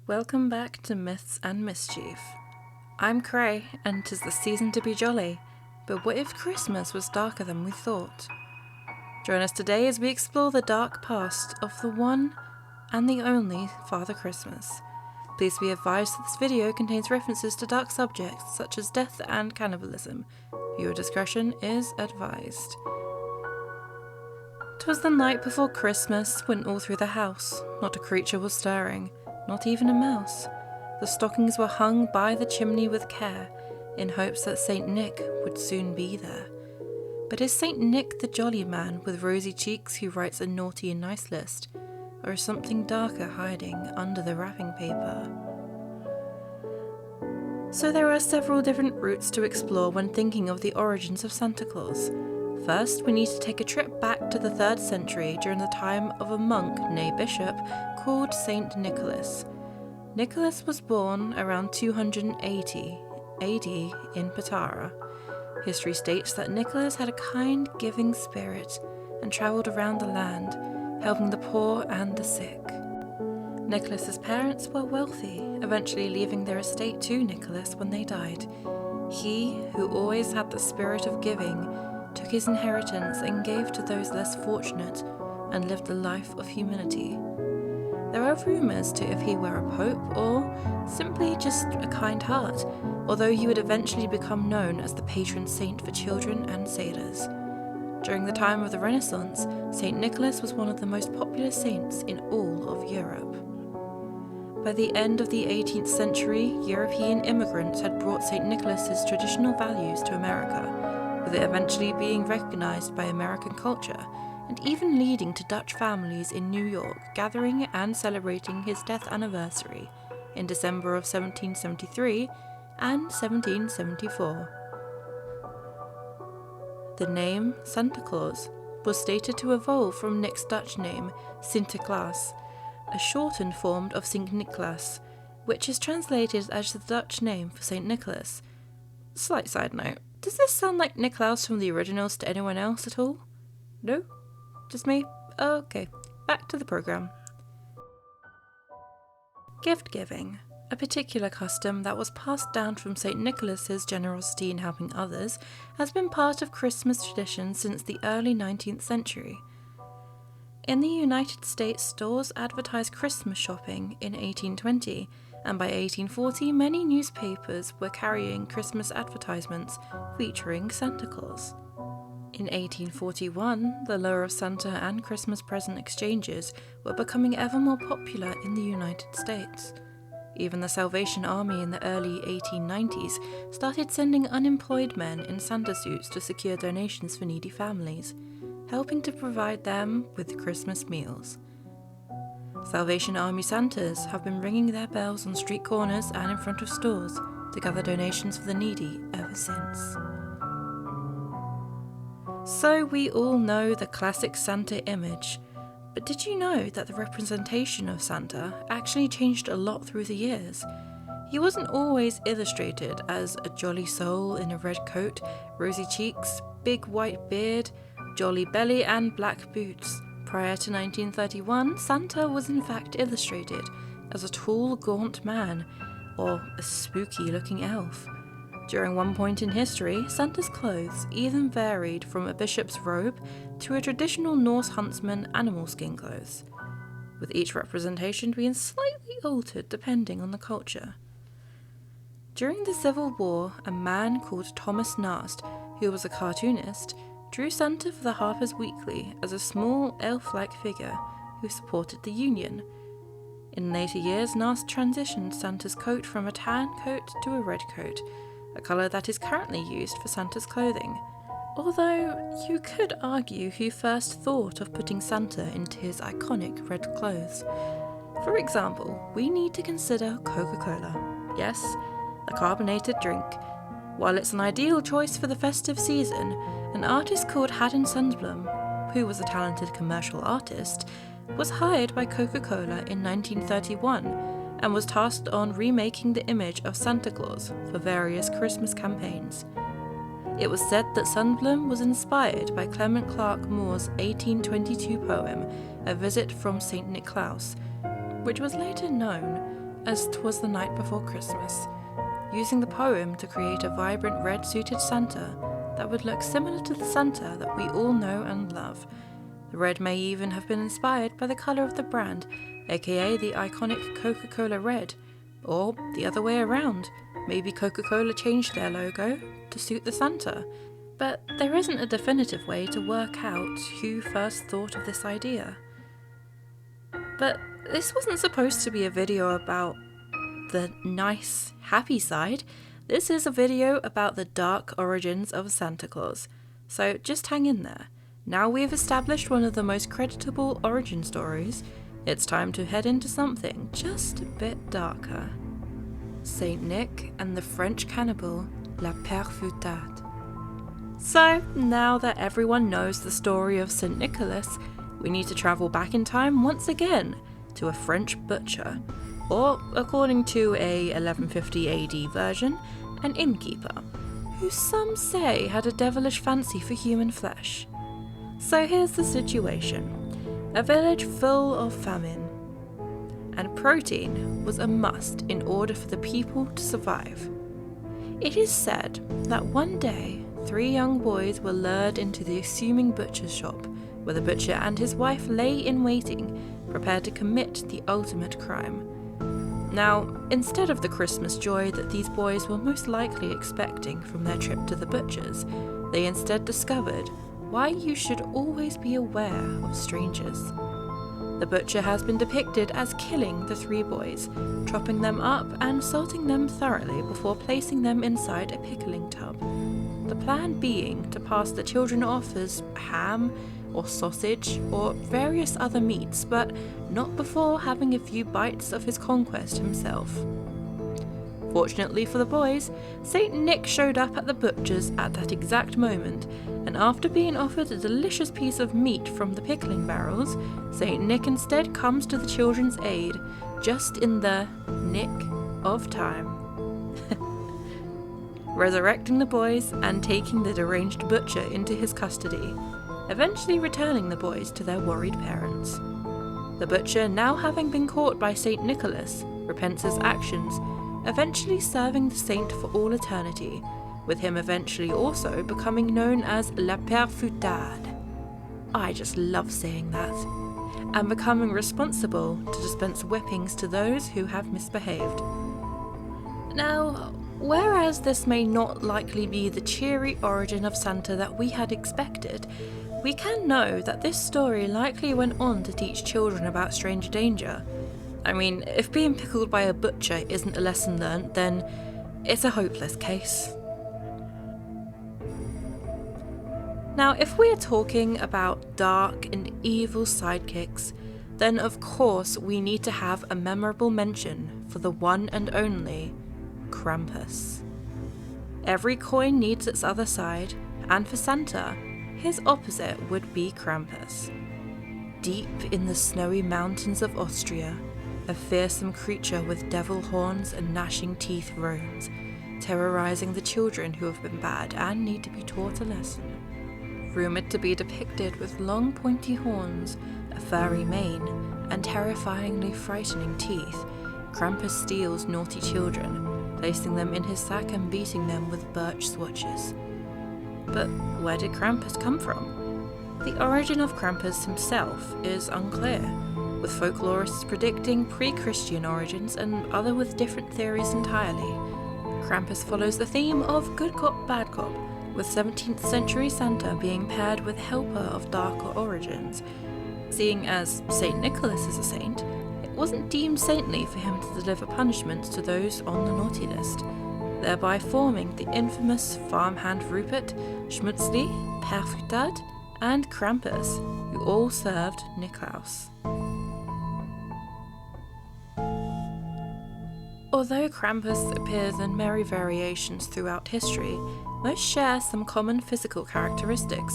Welcome back to Myths and Mischief. I'm Cray, and 'tis the season to be jolly, but what if Christmas was darker than we thought? Join us today as we explore the dark past of the one and the only Father Christmas. Please be advised that this video contains references to dark subjects such as death and cannibalism. Viewer discretion is advised. 'Twas the night before Christmas when all through the house not a creature was stirring, not even a mouse. The stockings were hung by the chimney with care, in hopes that Saint Nick would soon be there. But is Saint Nick the jolly man with rosy cheeks who writes a naughty and nice list, or is something darker hiding under the wrapping paper? So there are several different routes to explore when thinking of the origins of Santa Claus. First, we need to take a trip back to the 3rd century during the time of a monk, nay bishop, called Saint Nicholas. Nicholas was born around 280 AD in Patara. History states that Nicholas had a kind, giving spirit and travelled around the land, helping the poor and the sick. Nicholas's parents were wealthy, eventually leaving their estate to Nicholas when they died. He, who always had the spirit of giving, took his inheritance and gave to those less fortunate, and lived a life of humility. There are rumours to if he were a pope or simply just a kind heart, although he would eventually become known as the patron saint for children and sailors. During the time of the Renaissance, Saint Nicholas was one of the most popular saints in all of Europe. By the end of the 18th century, European immigrants had brought Saint Nicholas's traditional values to America, with it eventually being recognised by American culture, and even leading to Dutch families in New York gathering and celebrating his death anniversary in December of 1773 and 1774. The name Santa Claus was stated to evolve from Nick's Dutch name Sinterklaas, a shortened form of Sint Niklaas, which is translated as the Dutch name for Saint Nicholas. Slight side note, does this sound like Niklaus from the originals to anyone else at all? No? Just me? Okay, back to the programme. Gift giving, a particular custom that was passed down from St. Nicholas's generosity in helping others, has been part of Christmas tradition since the early 19th century. In the United States, stores advertised Christmas shopping in 1820, and by 1840 many newspapers were carrying Christmas advertisements featuring Santa Claus. In 1841, the lure of Santa and Christmas present exchanges were becoming ever more popular in the United States. Even the Salvation Army in the early 1890s started sending unemployed men in Santa suits to secure donations for needy families, helping to provide them with Christmas meals. Salvation Army Santas have been ringing their bells on street corners and in front of stores to gather donations for the needy ever since. So we all know the classic Santa image, but did you know that the representation of Santa actually changed a lot through the years? He wasn't always illustrated as a jolly soul in a red coat, rosy cheeks, big white beard, jolly belly and black boots. Prior to 1931, Santa was in fact illustrated as a tall, gaunt man, or a spooky-looking elf. During one point in history, Santa's clothes even varied from a bishop's robe to a traditional Norse huntsman animal skin clothes, with each representation being slightly altered depending on the culture. During the Civil War, a man called Thomas Nast, who was a cartoonist, drew Santa for the Harper's Weekly as a small elf-like figure who supported the Union. In later years, Nast transitioned Santa's coat from a tan coat to a red coat, a colour that is currently used for Santa's clothing, although you could argue who first thought of putting Santa into his iconic red clothes. For example, we need to consider Coca-Cola. Yes, a carbonated drink. While it's an ideal choice for the festive season, an artist called Haddon Sundblom, who was a talented commercial artist, was hired by Coca-Cola in 1931 and was tasked on remaking the image of Santa Claus for various Christmas campaigns. It was said that Sundblom was inspired by Clement Clarke Moore's 1822 poem, A Visit from St. Niklaus, which was later known as 'twas the night before Christmas, using the poem to create a vibrant red-suited Santa that would look similar to the Santa that we all know and love. The red may even have been inspired by the colour of the brand, aka the iconic Coca-Cola red, or the other way around. Maybe Coca-Cola changed their logo to suit the Santa. But there isn't a definitive way to work out who first thought of this idea. But this wasn't supposed to be a video about the nice, happy side. This is a video about the dark origins of Santa Claus. So just hang in there. Now we've established one of the most creditable origin stories, it's time to head into something just a bit darker. Saint Nick and the French cannibal, La Perfutade. So, now that everyone knows the story of St. Nicholas, we need to travel back in time once again to a French butcher, or, according to a 1150 AD version, an innkeeper, who some say had a devilish fancy for human flesh. So here's the situation. A village full of famine, and protein was a must in order for the people to survive. It is said that one day, 3 young boys were lured into the assuming butcher's shop, where the butcher and his wife lay in waiting, prepared to commit the ultimate crime. Now, instead of the Christmas joy that these boys were most likely expecting from their trip to the butcher's, they instead discovered why you should always be aware of strangers. The butcher has been depicted as killing the 3 boys, chopping them up and salting them thoroughly before placing them inside a pickling tub. The plan being to pass the children off as ham or sausage or various other meats, but not before having a few bites of his conquest himself. Fortunately for the boys, Saint Nick showed up at the butcher's at that exact moment, and after being offered a delicious piece of meat from the pickling barrels, Saint Nick instead comes to the children's aid, just in the nick of time. Resurrecting the boys and taking the deranged butcher into his custody, eventually returning the boys to their worried parents. The butcher, now having been caught by Saint Nicholas, repents his actions, eventually serving the saint for all eternity, with him eventually also becoming known as La Perfutade. I just love saying that. And becoming responsible to dispense whippings to those who have misbehaved. Now, whereas this may not likely be the cheery origin of Santa that we had expected, we can know that this story likely went on to teach children about stranger danger. I mean, if being pickled by a butcher isn't a lesson learnt, then it's a hopeless case. Now, if we are talking about dark and evil sidekicks, then of course we need to have a memorable mention for the one and only Krampus. Every coin needs its other side, and for Santa, his opposite would be Krampus. Deep in the snowy mountains of Austria, a fearsome creature with devil horns and gnashing teeth roams, terrorizing the children who have been bad and need to be taught a lesson. Rumoured to be depicted with long pointy horns, a furry mane, and terrifyingly frightening teeth, Krampus steals naughty children, placing them in his sack and beating them with birch swatches. But where did Krampus come from? The origin of Krampus himself is unclear, with folklorists predicting pre-Christian origins and other with different theories entirely. Krampus follows the theme of good cop, bad cop, with 17th century Santa being paired with helper of darker origins. Seeing as St. Nicholas is a saint, it wasn't deemed saintly for him to deliver punishments to those on the naughty list, thereby forming the infamous farmhand Rupert, Schmutzli, Perfutade, and Krampus, who all served Niklaus. Although Krampus appears in merry variations throughout history, most share some common physical characteristics.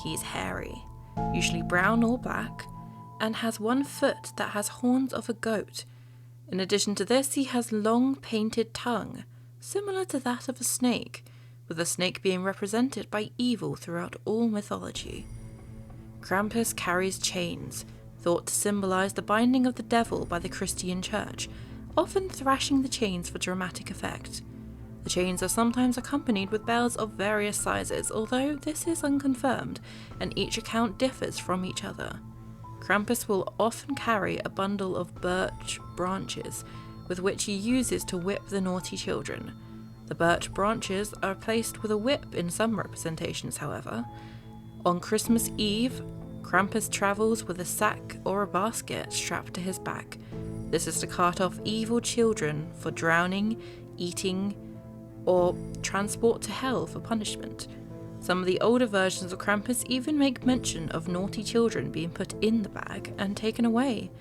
He's hairy, usually brown or black, and has one foot that has horns of a goat. In addition to this, he has long painted tongue, similar to that of a snake, with the snake being represented by evil throughout all mythology. Krampus carries chains, thought to symbolize the binding of the devil by the Christian Church, often thrashing the chains for dramatic effect. The chains are sometimes accompanied with bells of various sizes, although this is unconfirmed, and each account differs from each other. Krampus will often carry a bundle of birch branches, with which he uses to whip the naughty children. The birch branches are placed with a whip in some representations, however. On Christmas Eve, Krampus travels with a sack or a basket strapped to his back. This is to cart off evil children for drowning, eating, or transport to hell for punishment. Some of the older versions of Krampus even make mention of naughty children being put in the bag and taken away.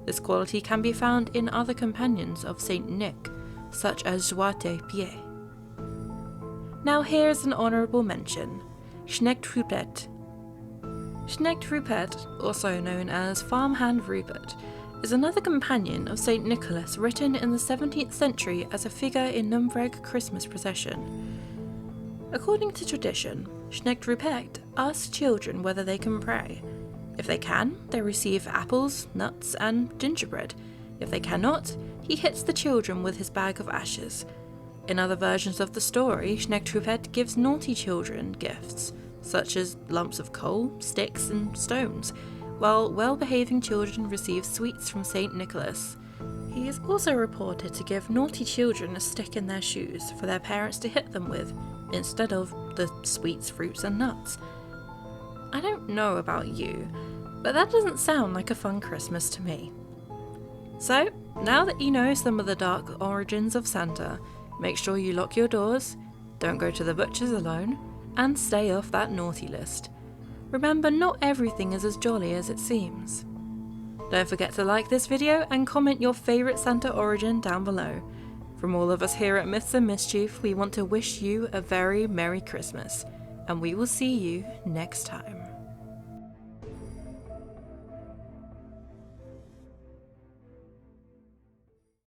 This quality can be found in other companions of Saint Nick, such as Joie de Pied. Now here's an honourable mention: Knecht Rupert. Knecht Rupert, also known as Farmhand Rupert, is another companion of St. Nicholas written in the 17th century as a figure in Nürnberg Christmas procession. According to tradition, Knecht Rupert asks children whether they can pray. If they can, they receive apples, nuts, and gingerbread. If they cannot, he hits the children with his bag of ashes. In other versions of the story, Knecht Rupert gives naughty children gifts, such as lumps of coal, sticks, and stones, while well-behaving children receive sweets from St. Nicholas. He is also reported to give naughty children a stick in their shoes for their parents to hit them with, instead of the sweets, fruits, and nuts. I don't know about you, but that doesn't sound like a fun Christmas to me. So, now that you know some of the dark origins of Santa, make sure you lock your doors, don't go to the butcher's alone, and stay off that naughty list. Remember, not everything is as jolly as it seems. Don't forget to like this video and comment your favourite Santa origin down below. From all of us here at Myths and Mischief, we want to wish you a very Merry Christmas, and we will see you next time.